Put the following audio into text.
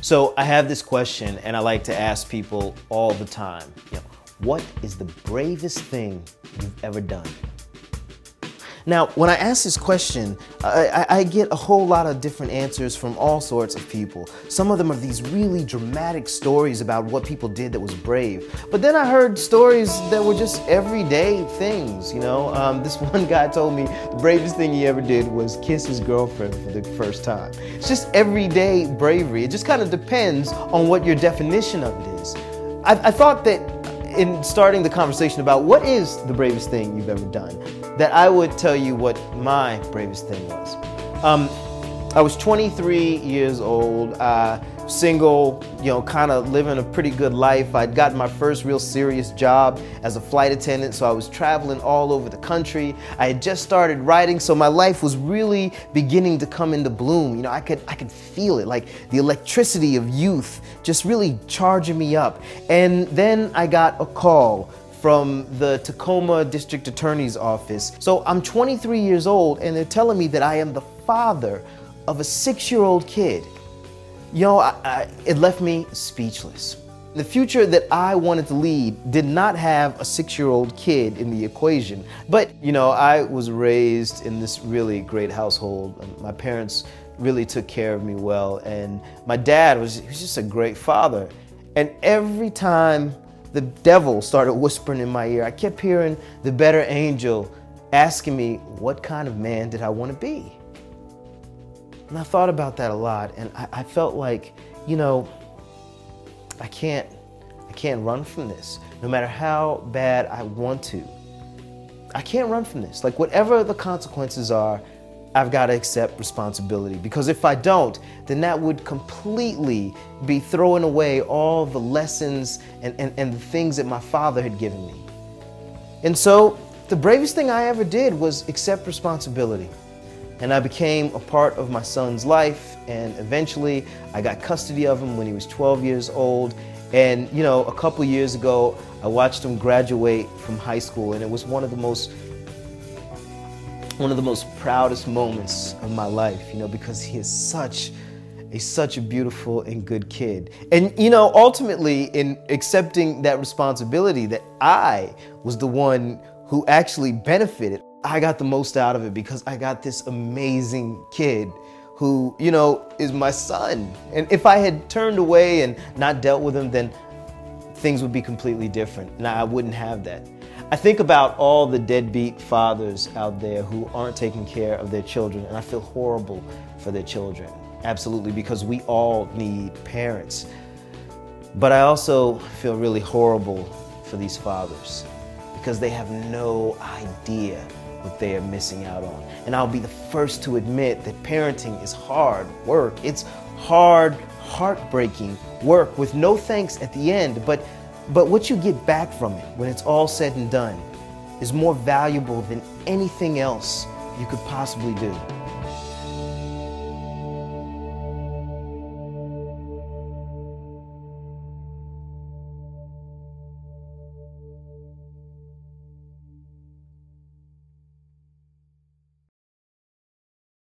So I have this question, and I like to ask people all the time, what is the bravest thing you've ever done? Now, when I ask this question, I get a whole lot of different answers from all sorts of people. Some of them are these really dramatic stories about what people did that was brave. But then I heard stories that were just everyday things, This one guy told me the bravest thing he ever did was kiss his girlfriend for the first time. It's just everyday bravery. It just kind of depends on what your definition of it is. I thought that in starting the conversation about what is the bravest thing you've ever done, that I would tell you what my bravest thing was. I was 23 years old, single, kind of living a pretty good life. I'd gotten my first real serious job as a flight attendant, so I was traveling all over the country. I had just started writing, so my life was really beginning to come into bloom. I could feel it, like the electricity of youth just really charging me up. And then I got a call from the Tacoma District Attorney's Office. So I'm 23 years old, and they're telling me that I am the father of a 6-year-old kid. It left me speechless. The future that I wanted to lead did not have a 6-year-old kid in the equation. But, I was raised in this really great household. My parents really took care of me well, and my dad was just a great father. And every time the devil started whispering in my ear, I kept hearing the better angel asking me, what kind of man did I want to be? And I thought about that a lot, and I felt like, I can't run from this. No matter how bad I want to, I can't run from this. Like, whatever the consequences are, I've got to accept responsibility, because if I don't, then that would completely be throwing away all the lessons and the things that my father had given me. And so the bravest thing I ever did was accept responsibility. And I became a part of my son's life, and eventually I got custody of him when he was 12 years old. And a couple years ago, I watched him graduate from high school, and it was one of the most proudest moments of my life, because he is such a beautiful and good kid. And ultimately, in accepting that responsibility, that I was the one who actually benefited. I got the most out of it because I got this amazing kid who, is my son. And if I had turned away and not dealt with him, then things would be completely different, and I wouldn't have that. I think about all the deadbeat fathers out there who aren't taking care of their children, and I feel horrible for their children. Absolutely, because we all need parents. But I also feel really horrible for these fathers because they have no idea what they are missing out on. And I'll be the first to admit that parenting is hard work. It's hard, heartbreaking work with no thanks at the end. But what you get back from it when it's all said and done is more valuable than anything else you could possibly do.